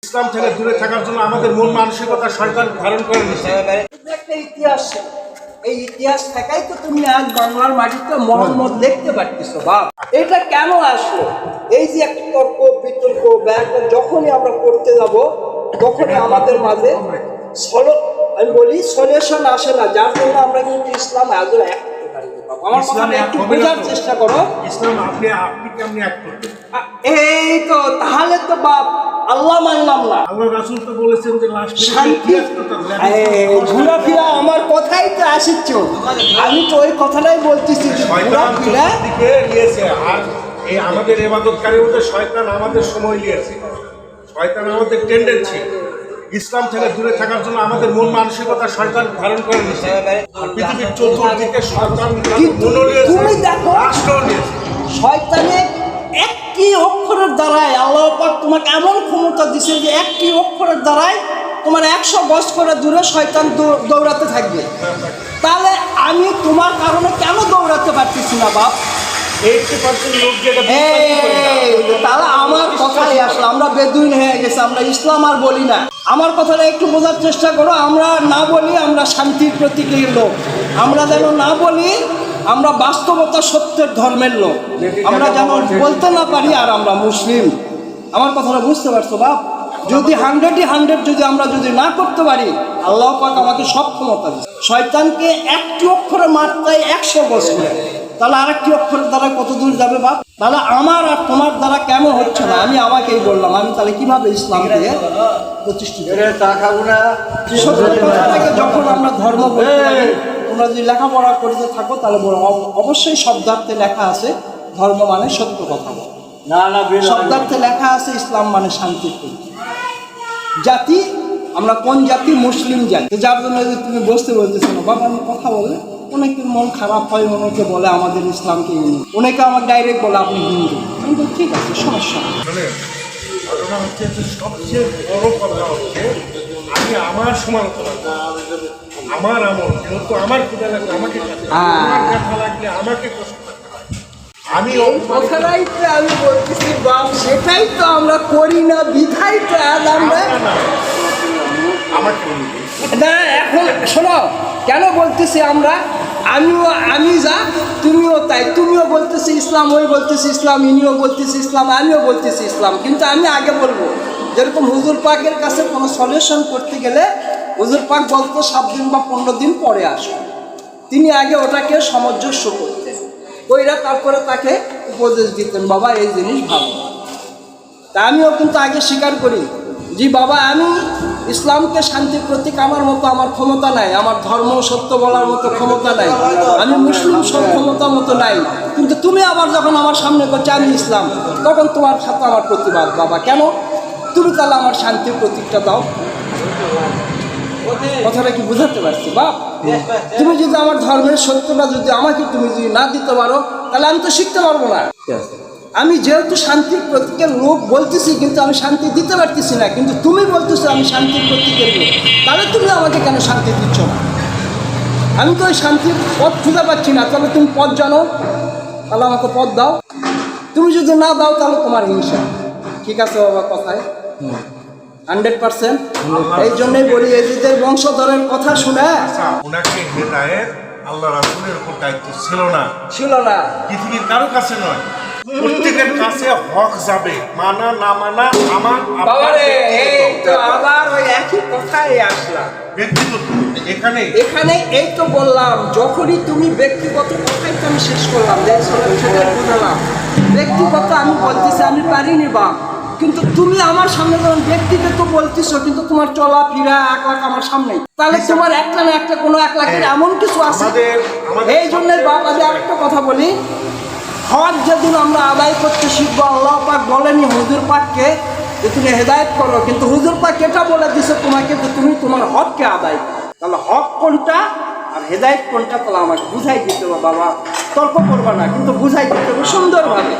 ইসলাম থেকে দূরে থাকার জন্য আমাদের মন মানসিকতা শয়তান ধারণ করে নিচ্ছে। একটা ইতিহাস, এই ইতিহাস থেকেই তো তুমি আজ বাংলার মাটিতে মোহাম্মদ দেখতে পারতেছো। বাপ, এটা কেন আসলো? এই যে একটা তর্ক বিতর্ক যখনই আমরা করতে যাব তখনই আমাদের মাঝে আমি বলি সলিউশন আসে না, যার জন্য আমরা কিন্তু ইসলাম আজও এক করতে পারি। আমার কথা একটু বোঝার চেষ্টা করো। ইসলাম আপনি কেমনি এক করতেন? এই তো, তাহলে তো বাপ আল্লাহ মানলাম না। আল্লাহ রাসূল তো বলেছেন যে শান্তি ঘোরাফেরা। আমার কথাই তো আসিচ্ছ, আমি তো ওই কথাটাই বলতেছি। দিকে নিয়েছে আর এই আমাদের ইবাদতকারীর মধ্যে শয়তান আমাদের সময় নিয়েছে। শয়তান আমাদের টেন্ডেন্সি ইসলাম থেকে দূরে থাকার জন্য আমাদের মন মানসিকতা শয়তান ধারণ করে নিচ্ছে। পৃথিবীর চতুর্দিকে শয়তান তুমি দেখো, শয়তানের একটি অক্ষরের দ্বারাই আল্লাহ পাক তোমাকে এমন ক্ষমতা দিছে যে একটি অক্ষরের দ্বারাই তোমার 100 গজ করে দূরে শয়তান দৌড়াতে থাকবে। তাহলে আমি তোমার কারণে কেন দৌড়াতে পারতেছি না বাপ? 80% লোক যেটা তাহলে আমার কথাই আসলে আমরা বেদুইন হয়ে গেছে, আমরা ইসলাম আর বলি না। আমার কথাটা একটু বোঝার চেষ্টা করো। আমরা না বলি আমরা শান্তির প্রতীকের লোক, আমরা যেন না বলি আমরা বাস্তবতা সত্যের ধর্মের লোক, আমরা যেন বলতে না পারি আর আমরা মুসলিম। আমার কথাটা বুঝতে পারছো বাপ? যদি 100 যদি আমরা না করতে পারি, আল্লাহ পাক আমাকে সব ক্ষমতা দিচ্ছে। শয়তানকে একটি অক্ষরে মারতে 100 গজ করে, তাহলে আরেকটি অক্ষরের দ্বারা কত দূর যাবে বাপ? তাহলে আমার আর তোমার দ্বারা কেন হচ্ছে না? আমি আমাকেই বললাম, আমি তাহলে কিভাবে ইসলামকে প্রতিষ্ঠিত কথাটাকে যখন আমরা ধর্ম বলতে পারি। তোমরা যদি লেখাপড়া করতে থাকো তাহলে অবশ্যই শব্দার্থে লেখা আছে ধর্ম মানে সত্য কথা বল, শব্দার্থে লেখা আছে ইসলাম মানে শান্তির জাতি। আমরা কোন জাতি? মুসলিম জাতি। যার জন্য যদি তুমি বসতে বলতেছো না বাবা, আমি কথা বলে অনেকের মন খারাপ হয়, অনেকে বলে আমাদের ইসলামকে হিন্দু, অনেকে আমার ডাইরেক্ট বলে আপনি হিন্দু। কিন্তু ঠিক আছে, সমস্যা ঘটনা হচ্ছে যে সবচেয়ে বড় কথা হচ্ছে আমি আমার সমালোচনা, আমার আমল যেহেতু আমার ক্ষুধা লাগলে আমাকে কথা লাগলে আমাকে আমি কথাটাই তো আমি বলতেছি বাপ, সেটাই তো আমরা করি না, বিধাই তো আজ আমরা আমাকে না। এখন শোনো কেন বলতেছি আমরা, আমি যা তুমিও তাই, তুমিও বলতেছি ইসলাম, ওই বলতেছি ইসলাম, ইনিও বলতেছি ইসলাম, আমিও বলতেছি ইসলাম। কিন্তু আমি আগে বলবো, যেরকম হুজুর পাকের কাছে কোনো সলিউশন করতে গেলে হুজুর পাক বলতো 7 দিন বা 15 দিন পরে আসো। তিনি আগে ওটাকে সামঞ্জস্য করতেন, ওইরা তারপরে তাকে উপদেশ দিতেন, বাবা এই জিনিস ভালো। তা আমিও কিন্তু আগে স্বীকার করি জি বাবা, আমি ইসলামকে শান্তির প্রতীক আমার মতো আমার ক্ষমতা নাই, আমার ধর্ম সত্য বলার মতো ক্ষমতা নাই, আমি মুসলিম সব ক্ষমতা মতো নাই। কিন্তু তুমি আবার যখন আমার সামনে করছো আমি ইসলাম, তখন তোমার সাথে আমার প্রতিবাদ। বাবা কেন? তুমি তাহলে আমার শান্তির প্রতীকটা দাও। কথাটা কি বুঝাতে পারছি বাপ? তুমি যদি আমার ধর্মের সত্যটা আমাকে তুমি না দিতে পারো, তাহলে আমি তো শিখতে পারবো না। আমি যেহেতু শান্তির প্রতীকের লোক বলতেছি, কিন্তু আমি শান্তি দিতে পারতেছি না, কিন্তু তুমি বলতেছো আমি শান্তির প্রতীকের লোক, তাহলে তুমি আমাকে কেন শান্তি দিচ্ছ না? আমি তো ওই শান্তির পথ খুঁজে পাচ্ছি না, তাহলে তুমি পথ জানো, তাহলে আমাকে পথ দাও। তুমি যদি না দাও তাহলে তোমার হিংসা। ঠিক আছে বাবা, কথায় 100%। এই জন্যই বলি, এদের বংশধরের কথা শুনে ওনাকে হেদায়েত আল্লাহ রাসূলের উপর দায়িত্ব ছিল না, পৃথিবীর কারো কাছে নয়, প্রত্যেকের কাছে হক যাবে, মানা না মানা আমার আবার ওই একই কথাই আসলাম ব্যক্তিগত। এখানে এই তো বললাম, যখনই তুমি ব্যক্তিগত কথাই তো আমি শেষ করলাম, বুঝলাম ব্যক্তিগত আমি বলতেছি আমি পারিনি বা, কিন্তু তুমি আমার সামনে যখন ব্যক্তিগত বলতেছো, কিন্তু তোমার চলাফেরা 1 লাখ আমার সামনে, তাহলে তোমার একটা না একটা কোনো 1 লাখের এমন কিছু আছে। এই জন্য বাপ, আমি আরেকটা কথা বলি, হক যেদিন আমরা আদায় করতে শিখবো, আল্লাহ পাক বলেনি হুজুর পাককে যে তুমি হেদায়েত করো, কিন্তু হুজুর পাক এটা বলে দিছে তোমাকে যে তুমি তোমার হককে আদায় করো। তাহলে হক কোনটা আর হেদায়েত কোনটা, তাহলে আমাকে বুঝাই দিতে হবে বাবা। তর্ক করবা না, কিন্তু বুঝাই দিতে হবে সুন্দরভাবে।